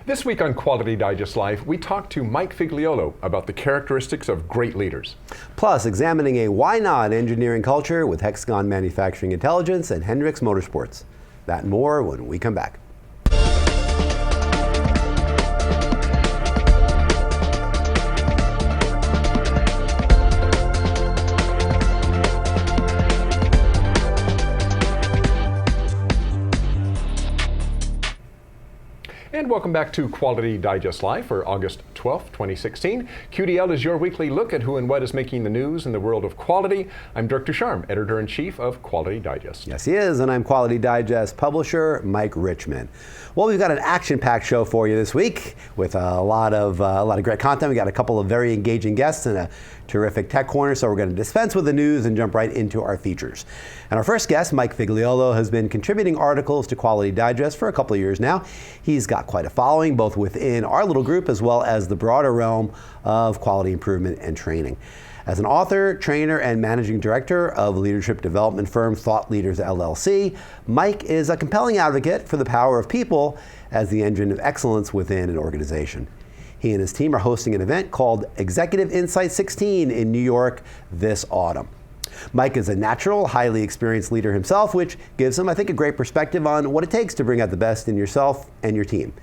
This week on Quality Digest Live, we talk to Mike Figliuolo about the characteristics of great leaders. Plus, examining a why not engineering culture with Hexagon Manufacturing Intelligence and Hendrix Motorsports. That and more when we come back. And welcome back to Quality Digest Live for August 12th, 2016. QDL is your weekly look at who and what is making the news in the world of quality. I'm Dirk Ducharme, Editor-in-Chief of Quality Digest. Yes, he is, and I'm Quality Digest publisher Mike Richmond. Well, we've got an action-packed show for you this week with a lot of great content. We got a couple of very engaging guests and a terrific tech corner, so we're going to dispense with the news and jump right into our features. And our first guest, Mike Figliuolo, has been contributing articles to Quality Digest for a couple of years now. He's got quite a following, both within our little group as well as the broader realm of quality improvement and training. As an author, trainer, and managing director of leadership development firm thoughtLEADERS LLC, Mike is a compelling advocate for the power of people as the engine of excellence within an organization. He and his team are hosting an event called Executive Insight 16 in New York this autumn. Mike is a natural, highly experienced leader himself, which gives him, I think, a great perspective on what it takes to bring out the best in yourself and your team.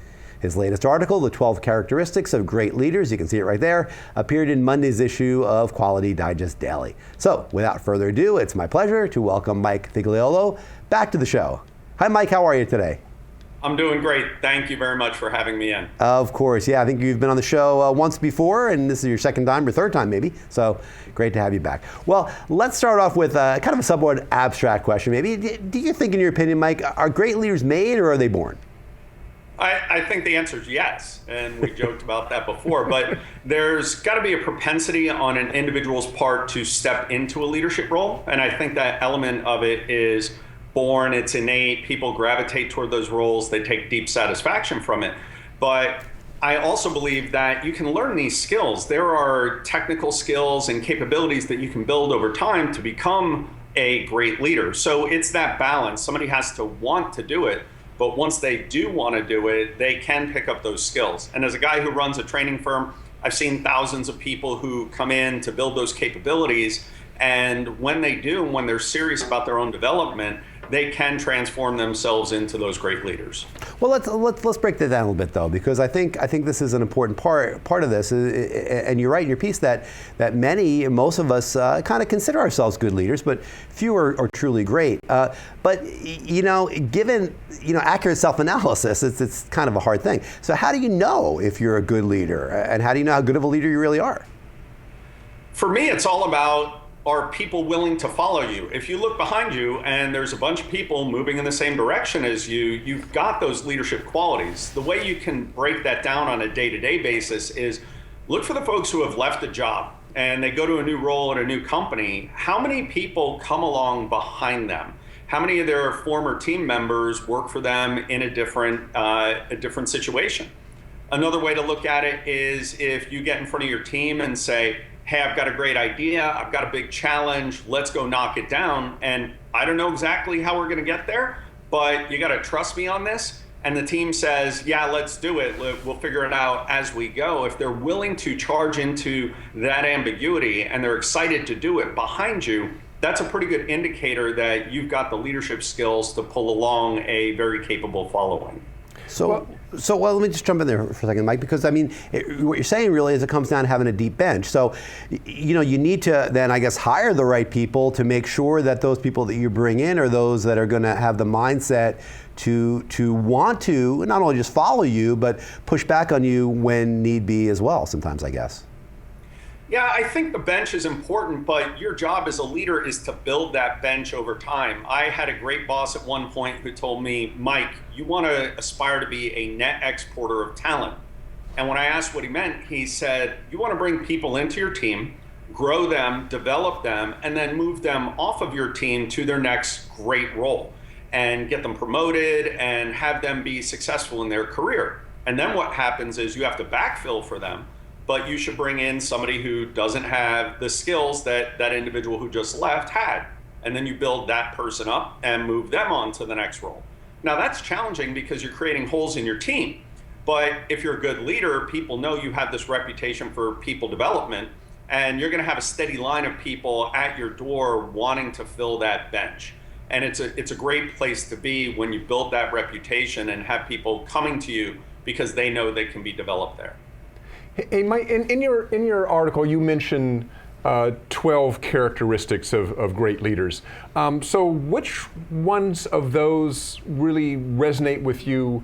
His latest article, The 12 Characteristics of Great Leaders, you can see it right there, appeared in Monday's issue of Quality Digest Daily. So, without further ado, it's my pleasure to welcome Mike Figliuolo back to the show. Hi, Mike. How are you today? I'm doing great. Thank you very much for having me in. Of course. Yeah, I think you've been on the show once before, and this is your second time or third time maybe. So great to have you back. Well, let's start off with kind of a somewhat abstract question maybe. Do you think, in your opinion, Mike, are great leaders made or are they born? I think the answer is yes, and we joked about that before, but there's got to be a propensity on an individual's part to step into a leadership role, and I think that element of it is born, it's innate, people gravitate toward those roles, they take deep satisfaction from it. But I also believe that you can learn these skills. There are technical skills and capabilities that you can build over time to become a great leader. So it's that balance. Somebody has to want to do it, but once they do want to do it, they can pick up those skills. And as a guy who runs a training firm, I've seen thousands of people who come in to build those capabilities. And when they do, when they're serious about their own development, they can transform themselves into those great leaders. Well, let's break that down a little bit, though, because I think this is an important part of this. And you're right in your piece that most of us kind of consider ourselves good leaders, but few are truly great. But given accurate self-analysis, it's kind of a hard thing. So how do you know if you're a good leader, and how do you know how good of a leader you really are? For me, it's all about, are people willing to follow you? If you look behind you and there's a bunch of people moving in the same direction as you, you've got those leadership qualities. The way you can break that down on a day-to-day basis is look for the folks who have left a job and they go to a new role at a new company. How many people come along behind them? How many of their former team members work for them in a different situation? Another way to look at it is if you get in front of your team and say, hey, I've got a great idea, I've got a big challenge, let's go knock it down. And I don't know exactly how we're gonna get there, but you gotta trust me on this. And the team says, yeah, let's do it. We'll figure it out as we go. If they're willing to charge into that ambiguity and they're excited to do it behind you, that's a pretty good indicator that you've got the leadership skills to pull along a very capable following. So let me just jump in there for a second, Mike, because I mean, what you're saying really is it comes down to having a deep bench. So, you need to then, I guess, hire the right people to make sure that those people that you bring in are those that are going to have the mindset to want to not only just follow you, but push back on you when need be as well, sometimes, I guess. Yeah, I think the bench is important, but your job as a leader is to build that bench over time. I had a great boss at one point who told me, Mike, you want to aspire to be a net exporter of talent. And when I asked what he meant, he said, you want to bring people into your team, grow them, develop them, and then move them off of your team to their next great role and get them promoted and have them be successful in their career. And then what happens is you have to backfill for them. But you should bring in somebody who doesn't have the skills that that individual who just left had. And then you build that person up and move them on to the next role. Now that's challenging because you're creating holes in your team. But if you're a good leader, people know you have this reputation for people development, and you're going to have a steady line of people at your door wanting to fill that bench. And it's a great place to be when you build that reputation and have people coming to you because they know they can be developed there. Hey, Mike, in your article, you mentioned 12 characteristics of great leaders. So which ones of those really resonate with you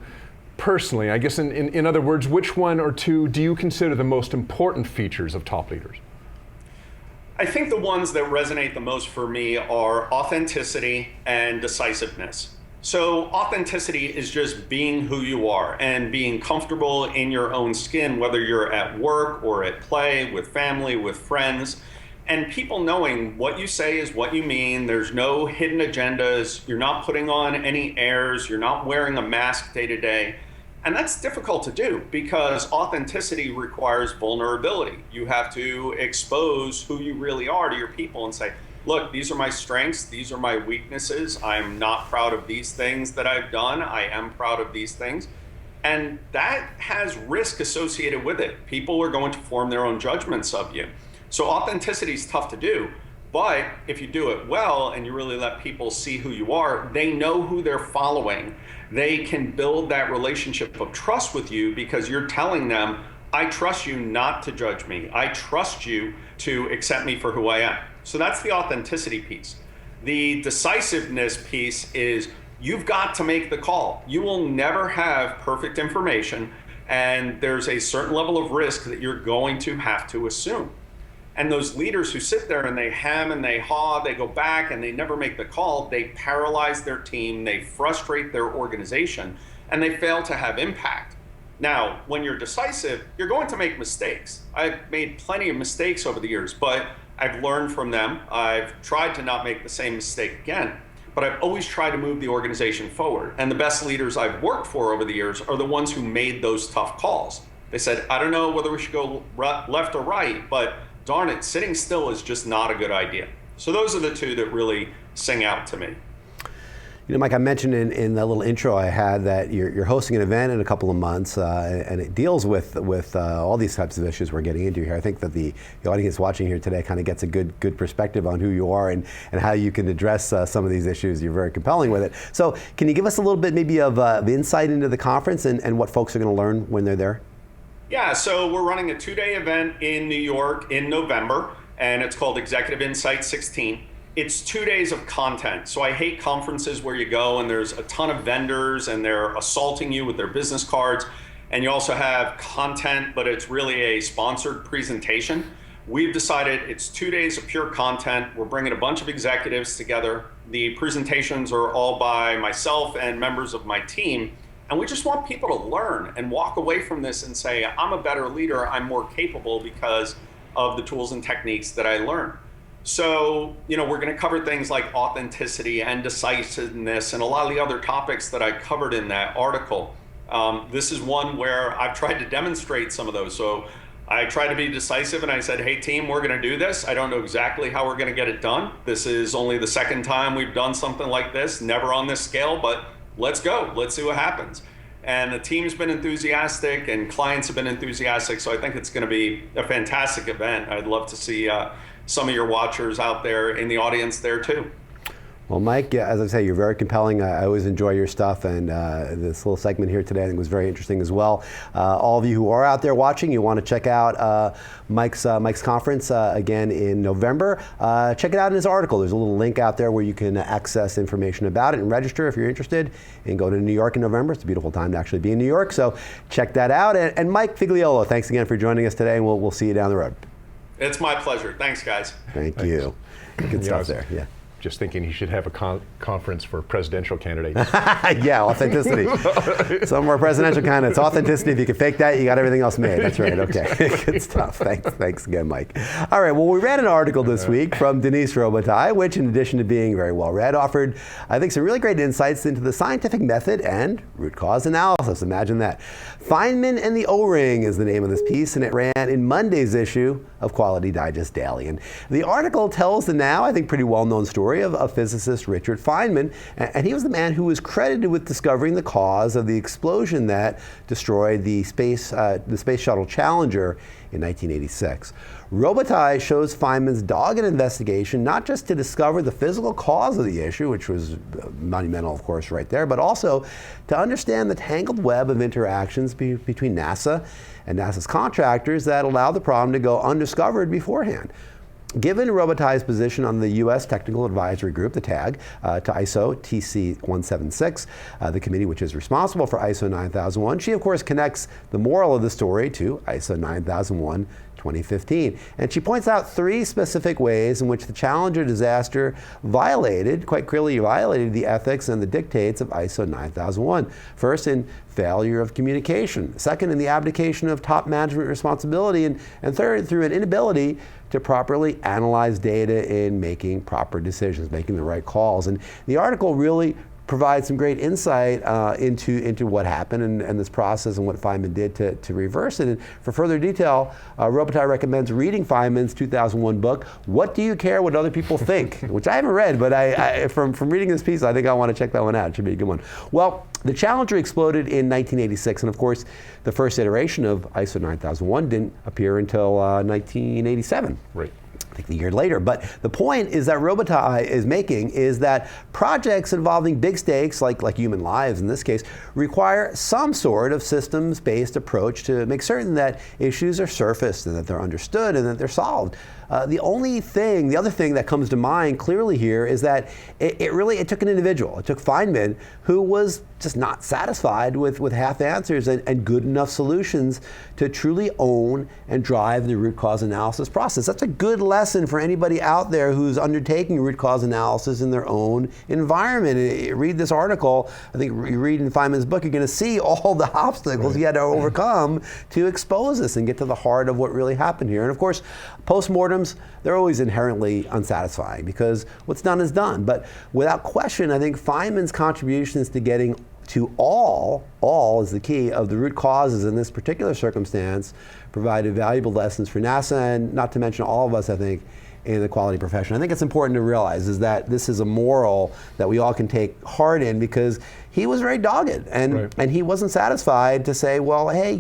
personally? I guess in other words, which one or two do you consider the most important features of top leaders? I think the ones that resonate the most for me are authenticity and decisiveness. So authenticity is just being who you are and being comfortable in your own skin, whether you're at work or at play, with family, with friends, and people knowing what you say is what you mean. There's no hidden agendas. You're not putting on any airs. You're not wearing a mask day to day. And that's difficult to do because authenticity requires vulnerability. You have to expose who you really are to your people and say, look, these are my strengths, these are my weaknesses. I'm not proud of these things that I've done. I am proud of these things. And that has risk associated with it. People are going to form their own judgments of you. So authenticity is tough to do. But if you do it well and you really let people see who you are, they know who they're following. They can build that relationship of trust with you because you're telling them, I trust you not to judge me. I trust you to accept me for who I am. So that's the authenticity piece. The decisiveness piece is you've got to make the call. You will never have perfect information, and there's a certain level of risk that you're going to have to assume. And those leaders who sit there and they hem and they haw, they go back and they never make the call, they paralyze their team, they frustrate their organization, and they fail to have impact. Now, when you're decisive, you're going to make mistakes. I've made plenty of mistakes over the years, but I've learned from them. I've tried to not make the same mistake again, but I've always tried to move the organization forward. And the best leaders I've worked for over the years are the ones who made those tough calls. They said, I don't know whether we should go left or right, but darn it, sitting still is just not a good idea. So those are the two that really sing out to me. You know, Mike, I mentioned in the little intro I had that you're hosting an event in a couple of months, and it deals with all these types of issues we're getting into here. I think that the audience watching here today kind of gets a good perspective on who you are and how you can address some of these issues. You're very compelling with it. So can you give us a little bit maybe of insight into the conference and what folks are going to learn when they're there? Yeah, so we're running a 2-day event in New York in November, and it's called Executive Insight 16. It's 2 days of content. So I hate conferences where you go and there's a ton of vendors and they're assaulting you with their business cards. And you also have content, but it's really a sponsored presentation. We've decided it's 2 days of pure content. We're bringing a bunch of executives together. The presentations are all by myself and members of my team. And we just want people to learn and walk away from this and say, I'm a better leader, I'm more capable because of the tools and techniques that I learned. So, you know, we're going to cover things like authenticity and decisiveness and a lot of the other topics that I covered in that article. This is one where I've tried to demonstrate some of those. So I tried to be decisive and I said, hey team, we're going to do this. I don't know exactly how we're going to get it done. This is only the second time we've done something like this, never on this scale, but let's go. Let's see what happens. And the team's been enthusiastic and clients have been enthusiastic. So I think it's going to be a fantastic event. I'd love to see some of your watchers out there in the audience there too. Well, Mike, as I say, you're very compelling. I always enjoy your stuff, and this little segment here today I think was very interesting as well. All of you who are out there watching, you want to check out Mike's conference again in November. Check it out in his article. There's a little link out there where you can access information about it and register if you're interested, and go to New York in November. It's a beautiful time to actually be in New York, so check that out. And Mike Figliuolo, thanks again for joining us today, and we'll see you down the road. It's my pleasure. Thanks, guys. Thank you. Good stuff there. Yeah. Just thinking he should have a conference for presidential candidates. Yeah, authenticity. Some more presidential candidates. Authenticity. If you can fake that, you got everything else made. That's right. Okay. Good stuff. Thanks again, Mike. All right. Well, we read an article this week from Denise Robitaille, which, in addition to being very well read, offered, I think, some really great insights into the scientific method and root cause analysis. Imagine that. Feynman and the ORing is the name of this piece, and it ran in Monday's issue of Quality Digest Daily. And the article tells the now, I think, pretty well-known story story of physicist Richard Feynman, and he was the man who was credited with discovering the cause of the explosion that destroyed the space shuttle Challenger in 1986. Robitaille shows Feynman's dogged investigation not just to discover the physical cause of the issue, which was monumental, of course, right there, but also to understand the tangled web of interactions between NASA and NASA's contractors that allowed the problem to go undiscovered beforehand. Given Robitaille's position on the U.S. Technical Advisory Group, the TAG, to ISO TC 176, the committee which is responsible for ISO 9001, she of course connects the moral of the story to ISO 9001 2015. And she points out 3 specific ways in which the Challenger disaster quite clearly violated the ethics and the dictates of ISO 9001. First, in failure of communication. Second, in the abdication of top management responsibility. And third, through an inability to properly analyze data in making proper decisions, making the right calls. And the article really provides some great insight into what happened and this process and what Feynman did to reverse it. And for further detail, Robitaille recommends reading Feynman's 2001 book, What Do You Care What Other People Think? Which I haven't read, but from reading this piece, I think I want to check that one out. It should be a good one. Well, the Challenger exploded in 1986, and of course, the first iteration of ISO 9001 didn't appear until 1987. Right. I think a year later. But the point is that Robitaille is making is that projects involving big stakes, like human lives in this case, require some sort of systems-based approach to make certain that issues are surfaced and that they're understood and that they're solved. The other thing that comes to mind clearly here is that it took an individual. It took Feynman, who was just not satisfied with half answers and good enough solutions to truly own and drive the root cause analysis process. That's a good lesson for anybody out there who's undertaking root cause analysis in their own environment. Read this article. I think you read in Feynman's book, you're going to see all the obstacles he had to overcome to expose this and get to the heart of what really happened here. And of course, postmortems, they're always inherently unsatisfying because what's done is done. But without question, I think Feynman's contributions to getting to all is the key of the root causes in this particular circumstance provided valuable lessons for NASA and not to mention all of us, I think, in the quality profession. I think it's important to realize is that this is a moral that we all can take heart in because he was very dogged and he wasn't satisfied to say, well, hey,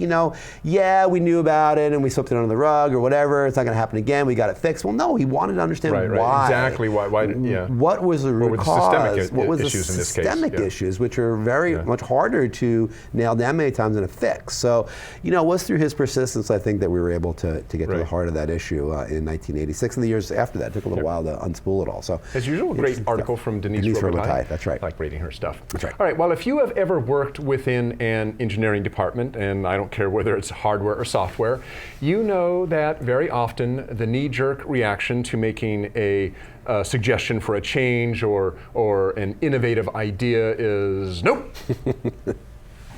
yeah, we knew about it and we swept it under the rug or whatever. It's not going to happen again. We got it fixed. Well, no, he wanted to understand why. Exactly why. Yeah. What was the root cause? What was the issues in this case? Systemic issues, which are very much harder to nail down many times than a fix. So, it was through his persistence, I think, that we were able to get to the heart of that issue in 1986 and the years after that. It took a little while to unspool it all. So, as usual, a great article from Denise Robitaille. That's right. I like reading her stuff. That's right. All right. Well, if you have ever worked within an engineering department, and I don't care whether it's hardware or software, you know that very often the knee-jerk reaction to making a suggestion for a change or an innovative idea is nope.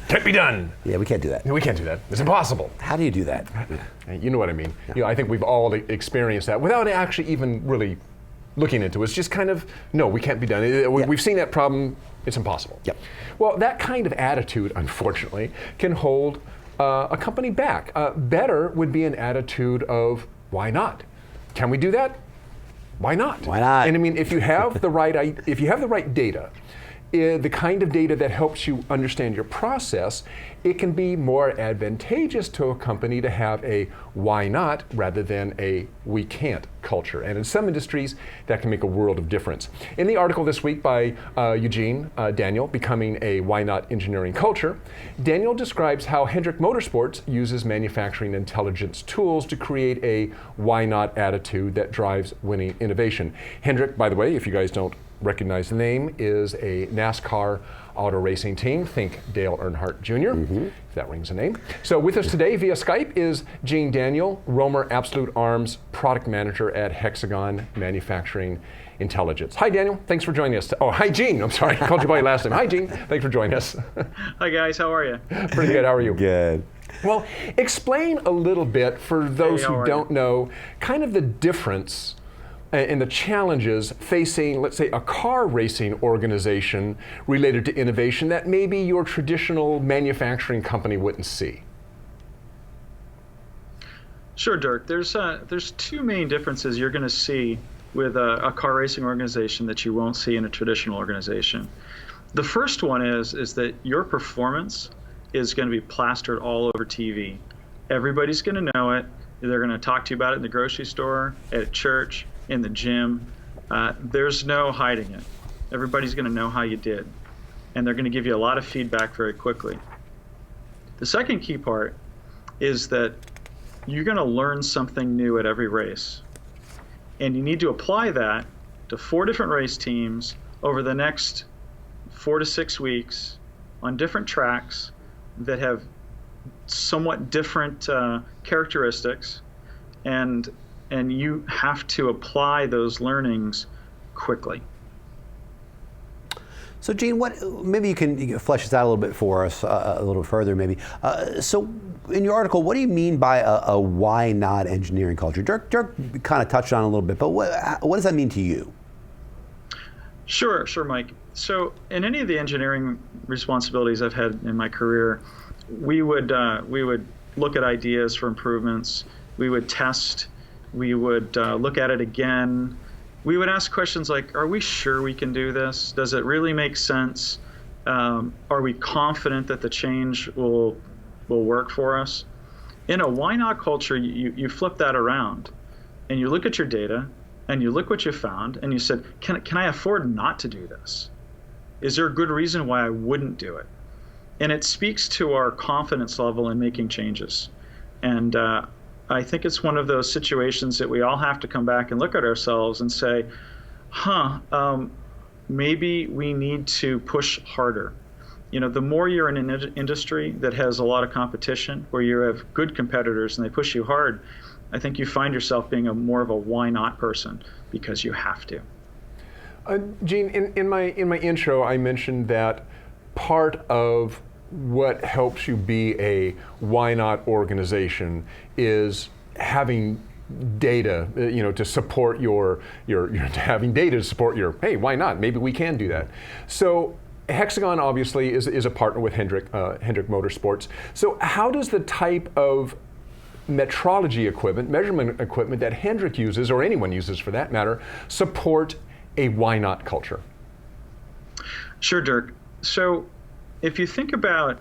Can't be done. Yeah, we can't do that. We can't do that. It's impossible. How do you do that? You know what I mean. Yeah. I think we've all experienced that without actually even really looking into it. It's just kind of, no, we can't be done. We've seen that problem. It's impossible. Yep. Well, that kind of attitude, unfortunately, can hold a company back. Better would be an attitude of, why not? Can we do that? Why not? Why not? And I mean, if you have the right data, the kind of data that helps you understand your process, it can be more advantageous to a company to have a why not rather than a we can't culture. And in some industries, that can make a world of difference. In the article this week by Eugene Daniell, Becoming a Why Not Engineering Culture, Daniell describes how Hendrick Motorsports uses manufacturing intelligence tools to create a why not attitude that drives winning innovation. Hendrick, by the way, if you guys don't recognize the name, is a NASCAR auto racing team. Think Dale Earnhardt Jr., if that rings a name. So with us today via Skype is Eugene Daniell, Romer Absolute Arms Product Manager at Hexagon Manufacturing Intelligence. Hi, Daniel. Thanks for joining us. Oh, hi, Gene. I'm sorry. I called you by your last name. Hi, Gene. Thanks for joining us. Hi, guys. How are you? Pretty good. How are you? Good. Well, explain a little bit for those who don't know, kind of the difference and the challenges facing, let's say, a car racing organization related to innovation that maybe your traditional manufacturing company wouldn't see. Sure, Dirk. There's two main differences you're going to see with a car racing organization that you won't see in a traditional organization. The first one is that your performance is going to be plastered all over TV. Everybody's going to know it. They're going to talk to you about it in the grocery store, at church, in the gym. There's no hiding it. Everybody's going to know how you did. And they're going to give you a lot of feedback very quickly. The second key part is that you're going to learn something new at every race. And you need to apply that to 4 different race teams over the next 4 to 6 weeks on different tracks that have somewhat different characteristics, and you have to apply those learnings quickly. So, Gene, maybe you can flesh this out a little bit for us, a little further, maybe. So, in your article, what do you mean by a why not engineering culture? Dirk kind of touched on it a little bit, but what does that mean to you? Sure, Mike. So, in any of the engineering responsibilities I've had in my career, we would look at ideas for improvements. We would test. We would look at it again. We would ask questions like, are we sure we can do this? Does it really make sense? Are we confident that the change will work for us? In a why not culture, you flip that around and you look at your data and you look what you found and you said, can I afford not to do this? Is there a good reason why I wouldn't do it? And it speaks to our confidence level in making changes. And I think it's one of those situations that we all have to come back and look at ourselves and say, maybe we need to push harder. You know, the more you're in an industry that has a lot of competition, where you have good competitors and they push you hard, I think you find yourself being more of a why not person because you have to. Gene, in my intro, I mentioned that part of what helps you be a why not organization is having data, to support your having data to support your, hey, why not? Maybe we can do that. So Hexagon obviously is a partner with Hendrick Motorsports. So how does the type of metrology equipment, measurement equipment that Hendrick uses, or anyone uses for that matter, support a why not culture? Sure, Dirk. So if you think about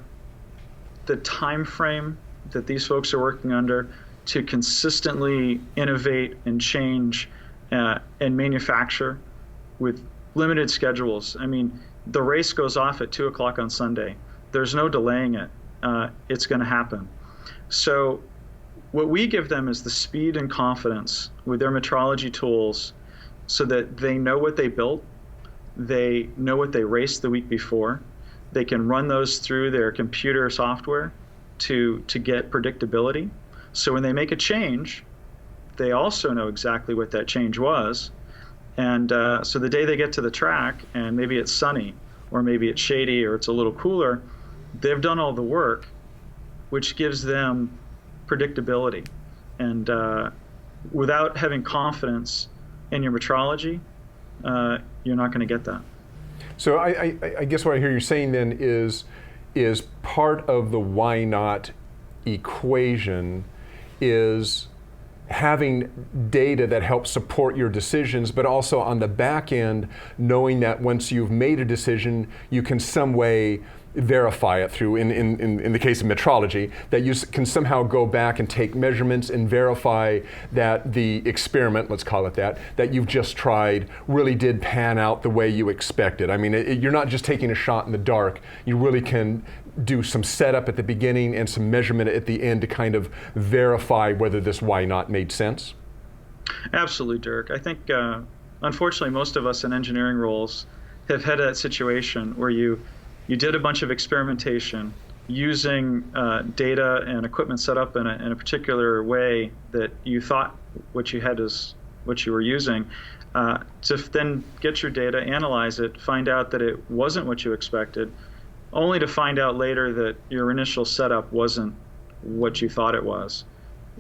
the time frame that these folks are working under to consistently innovate and change and manufacture with limited schedules, I mean, the race goes off at 2 o'clock on Sunday. There's no delaying it. It's going to happen. So what we give them is the speed and confidence with their metrology tools so that they know what they built, they know what they raced the week before. They can run those through their computer software to get predictability. So when they make a change, they also know exactly what that change was. And so the day they get to the track, and maybe it's sunny, or maybe it's shady, or it's a little cooler, they've done all the work, which gives them predictability. And without having confidence in your metrology, you're not going to get that. So I guess what I hear you saying then is part of the why not equation is having data that helps support your decisions, but also on the back end, knowing that once you've made a decision, you can some way verify it through, in the case of metrology, that you can somehow go back and take measurements and verify that the experiment, let's call it that you've just tried really did pan out the way you expected. I mean, you're not just taking a shot in the dark. You really can do some setup at the beginning and some measurement at the end to kind of verify whether this why not made sense. Absolutely, Dirk. I think, unfortunately, most of us in engineering roles have had that situation where you did a bunch of experimentation using data and equipment set up in a particular way that you thought what you had is what you were using, to then get your data, analyze it, find out that it wasn't what you expected, only to find out later that your initial setup wasn't what you thought it was,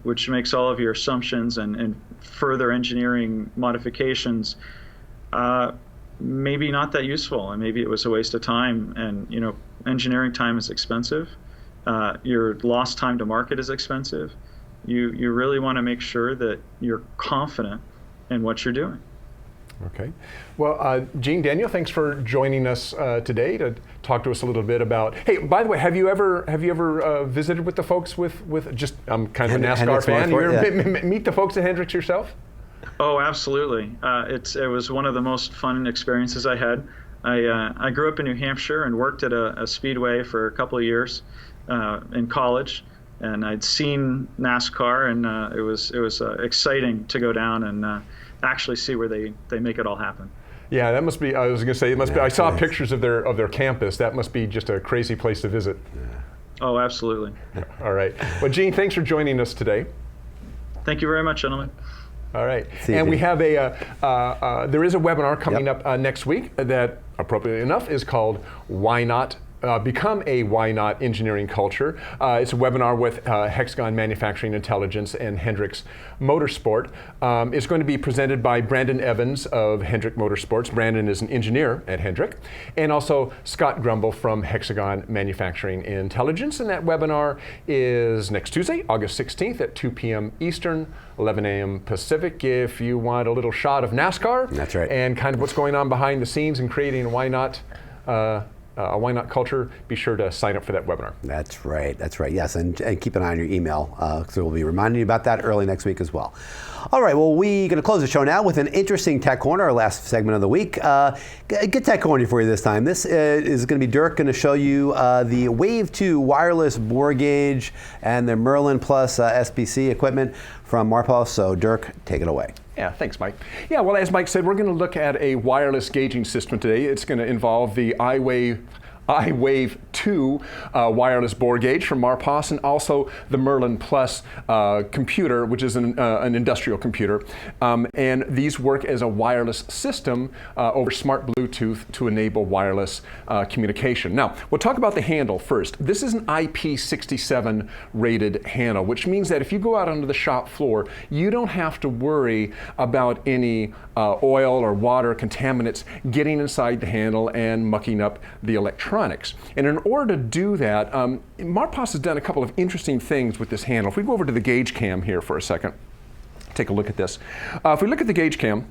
which makes all of your assumptions and further engineering modifications maybe not that useful, and maybe it was a waste of time. And engineering time is expensive. Your lost time to market is expensive. You really want to make sure that you're confident in what you're doing. Okay. Well, Eugene Daniell, thanks for joining us today to talk to us a little bit about. Hey, by the way, have you ever visited with the folks with just? I'm kind of a NASCAR Hendricks fan. You Motorsport, ever meet the folks at Hendricks yourself? Oh, absolutely. It was one of the most fun experiences I had. I grew up in New Hampshire and worked at a speedway for a couple of years in college, and I'd seen NASCAR, and it was exciting to go down and actually see where they make it all happen. Yeah, that must be. I was going to say it must be. I saw pictures of their campus. That must be just a crazy place to visit. Oh, absolutely. All right. Well, Gene, thanks for joining us today. Thank you very much, gentlemen. All right. And we have there is a webinar coming up next week that, appropriately enough, is called Why Not Become a Why Not Engineering Culture. It's a webinar with Hexagon Manufacturing Intelligence and Hendricks Motorsport. It's going to be presented by Brandon Evans of Hendrick Motorsports. Brandon is an engineer at Hendrick. And also Scott Grumble from Hexagon Manufacturing Intelligence. And that webinar is next Tuesday, August 16th at 2 p.m. Eastern, 11 a.m. Pacific. If you want a little shot of NASCAR. That's right. And kind of what's going on behind the scenes and creating a why not culture, be sure to sign up for that webinar. That's right, yes, and keep an eye on your email, because we'll be reminding you about that early next week as well. All right, well, we're going to close the show now with an interesting Tech Corner, our last segment of the week. Good Tech Corner for you this time. This is going to be Dirk going to show you the Wave 2 wireless bore gauge and the Merlin Plus SPC equipment from Marposs. So Dirk, take it away. Yeah, thanks, Mike. Yeah, well, as Mike said, we're going to look at a wireless gauging system today. It's going to involve the iWave 2 wireless bore gauge from Marposs, and also the Merlin Plus computer, which is an industrial computer. And these work as a wireless system over smart Bluetooth to enable wireless communication. Now, we'll talk about the handle first. This is an IP67 rated handle, which means that if you go out onto the shop floor, you don't have to worry about any oil or water contaminants getting inside the handle and mucking up the electronics. And in order to do that, Marposs has done a couple of interesting things with this handle. If we go over to the gauge cam here for a second, take a look at this. If we look at the gauge cam,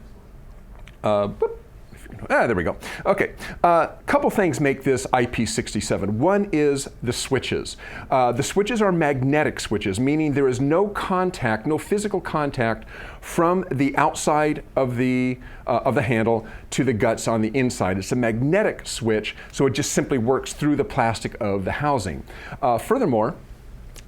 there we go. Okay, couple things make this IP67. One is the switches. The switches are magnetic switches, meaning there is no contact, no physical contact from the outside of the handle to the guts on the inside. It's a magnetic switch, so it just simply works through the plastic of the housing. Furthermore,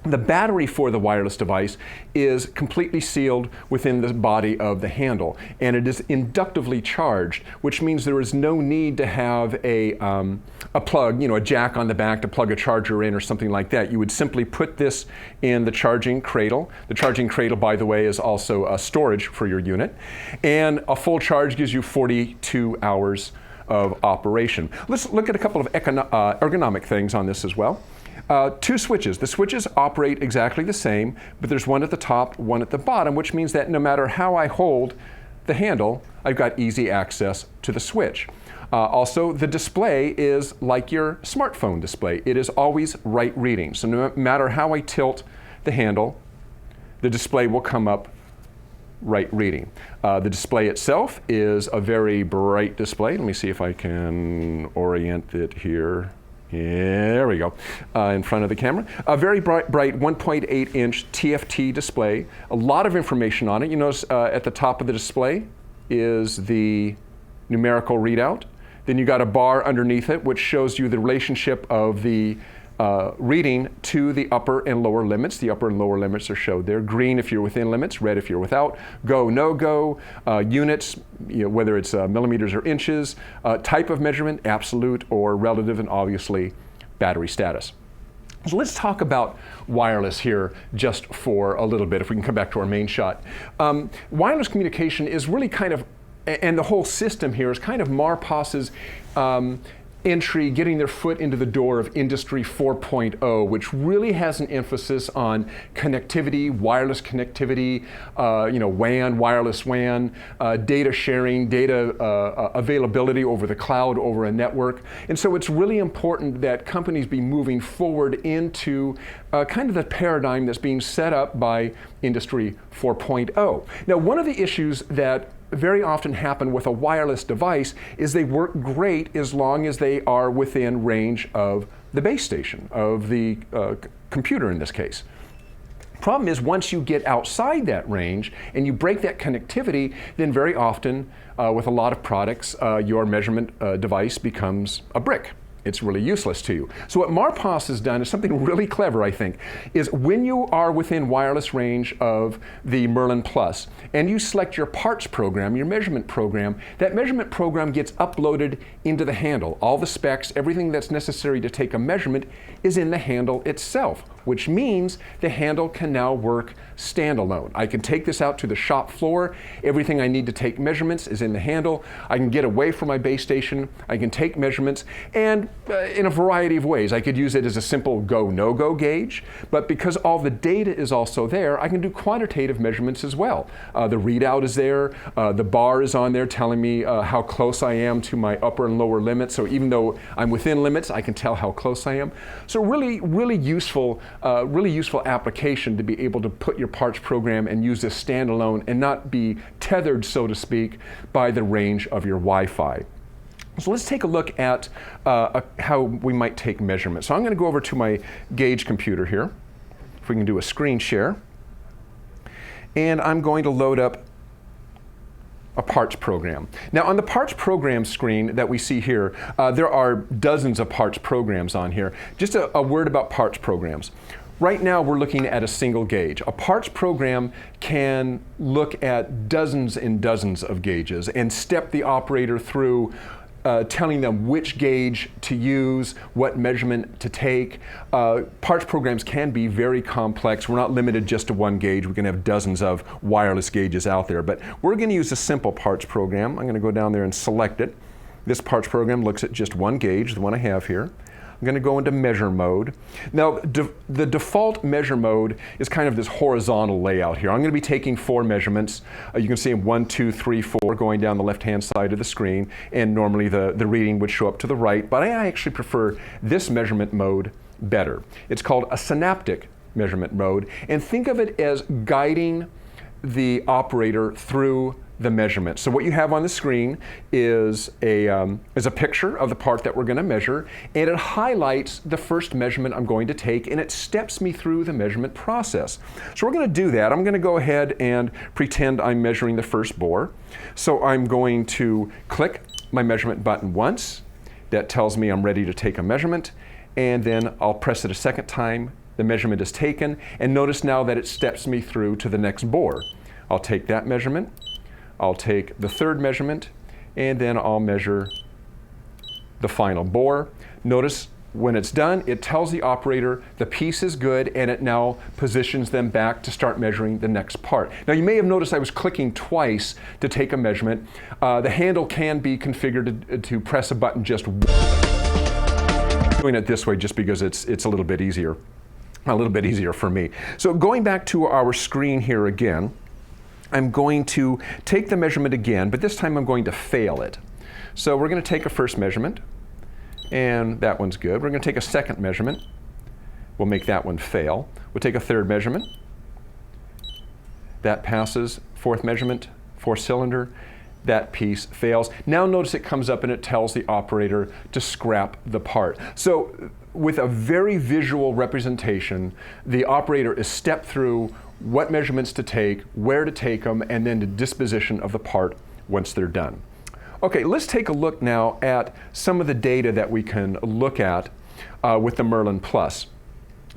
the battery for the wireless device is completely sealed within the body of the handle, and it is inductively charged, which means there is no need to have a plug, a jack on the back to plug a charger in or something like that. You would simply put this in the charging cradle. The charging cradle, by the way, is also storage for your unit, and a full charge gives you 42 hours of operation. Let's look at a couple of ergonomic things on this as well. Two switches. The switches operate exactly the same, but there's one at the top, one at the bottom, which means that no matter how I hold the handle, I've got easy access to the switch. Also, the display is like your smartphone display. It is always right reading. So no matter how I tilt the handle, the display will come up right reading. The display itself is a very bright display. Let me see if I can orient it here. Yeah, there we go, in front of the camera. A very bright 1.8 inch TFT display, a lot of information on it. You notice at the top of the display is the numerical readout. Then you got a bar underneath it, which shows you the relationship of the reading to the upper and lower limits. The upper and lower limits are showed there. Green if you're within limits, red if you're without. Go, no go, units, whether it's millimeters or inches, type of measurement, absolute or relative, and obviously battery status. So let's talk about wireless here just for a little bit, if we can come back to our main shot. Wireless communication is really kind of, and the whole system here is kind of Marposs's entry, getting their foot into the door of Industry 4.0, which really has an emphasis on connectivity, wireless connectivity, WAN, wireless WAN, data sharing, data availability over the cloud, over a network. And so it's really important that companies be moving forward into kind of the paradigm that's being set up by Industry 4.0. Now, one of the issues that very often happen with a wireless device is they work great as long as they are within range of the base station, of the computer in this case. Problem is, once you get outside that range and you break that connectivity, then very often with a lot of products, your measurement device becomes a brick. It's really useless to you. So what Marposs has done is something really clever, I think, is when you are within wireless range of the Merlin Plus and you select your parts program, your measurement program, that measurement program gets uploaded into the handle. All the specs, everything that's necessary to take a measurement is in the handle itself, which means the handle can now work standalone. I can take this out to the shop floor. Everything I need to take measurements is in the handle. I can get away from my base station. I can take measurements, and in a variety of ways. I could use it as a simple go, no-go gauge, but because all the data is also there, I can do quantitative measurements as well. The readout is there. The bar is on there telling me how close I am to my upper and lower limits. So even though I'm within limits, I can tell how close I am. So really useful application to be able to put your parts program and use this standalone and not be tethered, so to speak, by the range of your Wi-Fi. So let's take a look at how we might take measurements. So I'm going to go over to my gauge computer here, if we can do a screen share, and I'm going to load up a parts program. Now on the parts program screen that we see here, there are dozens of parts programs on here. Just a word about parts programs. Right now we're looking at a single gauge. A parts program can look at dozens and dozens of gauges and step the operator through telling them which gauge to use, what measurement to take. Parts programs can be very complex. We're not limited just to one gauge. We can have dozens of wireless gauges out there, but we're going to use a simple parts program. I'm going to go down there and select it. This parts program looks at just one gauge, the one I have here. I'm going to go into measure mode. Now, the default measure mode is kind of this horizontal layout here. I'm going to be taking 4 measurements. You can see 1, 2, 3, 4 going down the left-hand side of the screen, and normally the reading would show up to the right, but I actually prefer this measurement mode better. It's called a synaptic measurement mode, and think of it as guiding the operator through the measurement. So what you have on the screen is a picture of the part that we're going to measure, and it highlights the first measurement I'm going to take, and it steps me through the measurement process. So we're going to do that. I'm going to go ahead and pretend I'm measuring the first bore. So I'm going to click my measurement button once. That tells me I'm ready to take a measurement, and then I'll press it a second time. The measurement is taken, and notice now that it steps me through to the next bore. I'll take that measurement. I'll take the third measurement, and then I'll measure the final bore. Notice when it's done, it tells the operator the piece is good, and it now positions them back to start measuring the next part. Now you may have noticed I was clicking twice to take a measurement. The handle can be configured to press a button just once. I'm doing it this way just because it's a little bit easier for me. So going back to our screen here again, I'm going to take the measurement again, but this time I'm going to fail it. So we're going to take a first measurement, and that one's good. We're going to take a second measurement. We'll make that one fail. We'll take a third measurement. That passes. Fourth measurement, 4-cylinder. That piece fails. Now notice it comes up and it tells the operator to scrap the part. So with a very visual representation, the operator is stepped through what measurements to take, where to take them, and then the disposition of the part once they're done. Okay, let's take a look now at some of the data that we can look at with the Merlin Plus.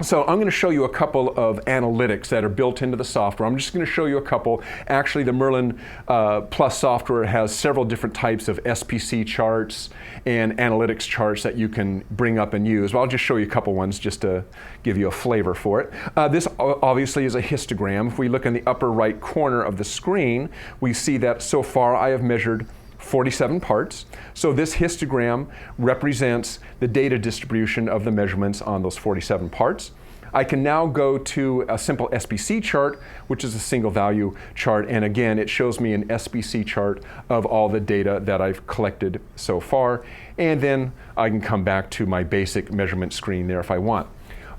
So I'm going to show you a couple of analytics that are built into the software. I'm just going to show you a couple. Actually, the Merlin Plus software has several different types of SPC charts and analytics charts that you can bring up and use. Well, I'll just show you a couple ones just to give you a flavor for it. This obviously is a histogram. If we look in the upper right corner of the screen, we see that so far I have measured 47 parts. So this histogram represents the data distribution of the measurements on those 47 parts. I can now go to a simple SPC chart, which is a single value chart, and again it shows me an SPC chart of all the data that I've collected so far, and then I can come back to my basic measurement screen there if I want.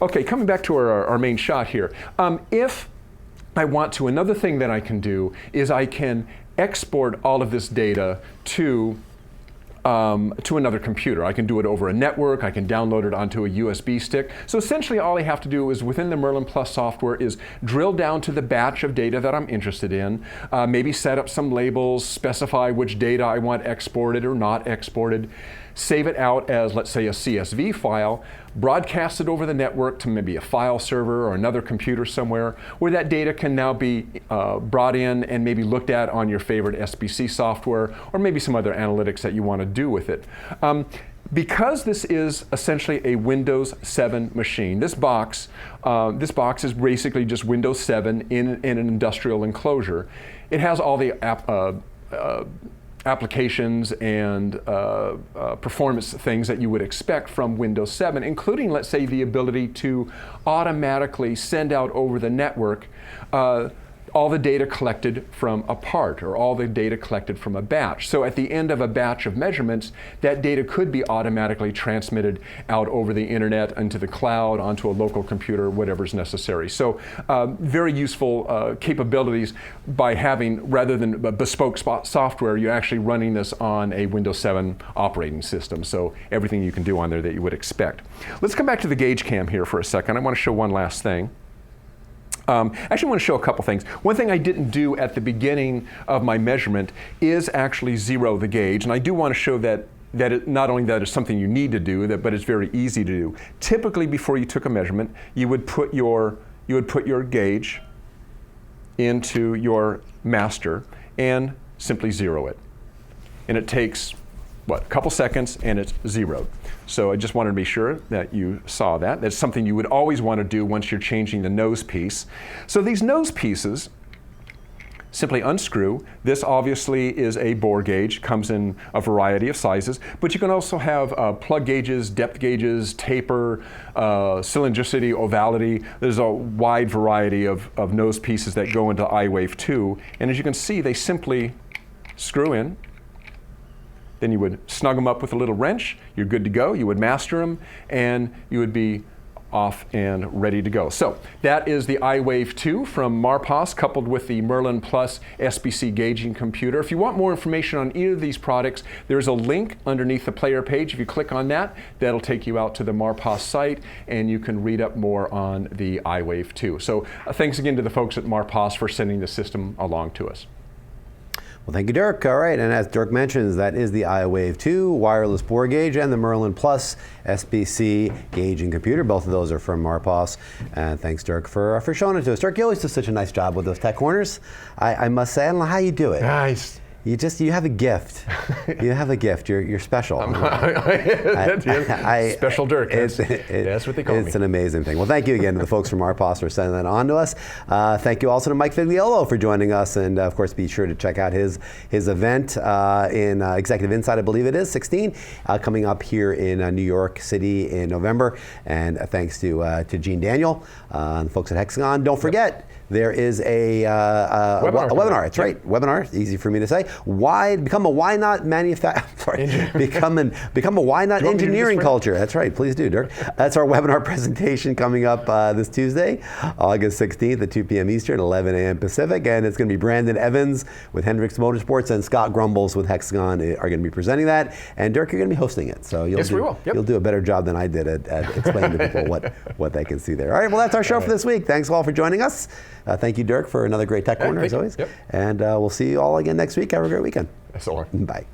Okay, coming back to our main shot here. If I want to, another thing that I can do is I can export all of this data to another computer. I can do it over a network. I can download it onto a USB stick. So essentially all I have to do is within the Merlin Plus software is drill down to the batch of data that I'm interested in, maybe set up some labels, specify which data I want exported or not exported, save it out as, let's say, a CSV file, broadcast it over the network to maybe a file server or another computer somewhere where that data can now be brought in and maybe looked at on your favorite SBC software or maybe some other analytics that you want to do with it. Because this is essentially a Windows 7 machine, this box is basically just Windows 7 in an industrial enclosure. It has all the applications and performance things that you would expect from Windows 7, including, let's say, the ability to automatically send out over the network all the data collected from a part or all the data collected from a batch. So at the end of a batch of measurements, that data could be automatically transmitted out over the internet, into the cloud, onto a local computer, whatever's necessary. So very useful capabilities by having, rather than bespoke software, you're actually running this on a Windows 7 operating system. So everything you can do on there that you would expect. Let's come back to the gauge cam here for a second. I want to show one last thing. Actually, I want to show a couple things. One thing I didn't do at the beginning of my measurement is actually zero the gauge, and I do want to show that not only that is something you need to do, but it's very easy to do. Typically, before you took a measurement, you would put your gauge into your master and simply zero it, and it takes a couple seconds, and it's zeroed. So I just wanted to be sure that you saw that. That's something you would always want to do once you're changing the nose piece. So these nose pieces simply unscrew. This obviously is a bore gauge, comes in a variety of sizes, but you can also have plug gauges, depth gauges, taper, cylindricity, ovality. There's a wide variety of nose pieces that go into iWave 2. And as you can see, they simply screw in. Then you would snug them up with a little wrench. You're good to go. You would master them, and you would be off and ready to go. So that is the iWave 2 from Marposs, coupled with the Merlin Plus SBC gauging computer. If you want more information on either of these products, there's a link underneath the player page. If you click on that, that'll take you out to the Marposs site, and you can read up more on the iWave 2. So thanks again to the folks at Marposs for sending the system along to us. Well, thank you, Dirk. All right, and as Dirk mentions, that is the iWave 2 wireless bore gauge and the Merlin Plus SBC gauging computer. Both of those are from Marposs. And thanks, Dirk, for showing it to us. Dirk, you always do such a nice job with those tech corners. I must say, I don't know how you do it. Nice. You have a gift. You have a gift. You're special. Special Dirk. That's what they call me. It's an amazing thing. Well, thank you again to the folks from Marposs for sending that on to us. Thank you also to Mike Figliuolo for joining us, and of course, be sure to check out his event in Executive Insight, I believe it is 16, coming up here in New York City in November. And thanks to Eugene Daniell and the folks at Hexagon. Don't forget. There is a webinar. That's right, webinar. Easy for me to say. Become a why not become a why not engineering culture. That's right. Please do, Dirk. That's our webinar presentation coming up this Tuesday, August 16th at 2 p.m. Eastern, 11 a.m. Pacific, and it's going to be Brandon Evans with Hendrix Motorsports and Scott Grumbles with Hexagon are going to be presenting that, and Dirk, you're going to be hosting it. So we will. Yep. You'll do a better job than I did at explaining to people what they can see there. All right. Well, that's our show for this week. Thanks all for joining us. Thank you, Dirk, for another great Tech Corner, as always. Yep. And we'll see you all again next week. Have a great weekend. That's all. Bye.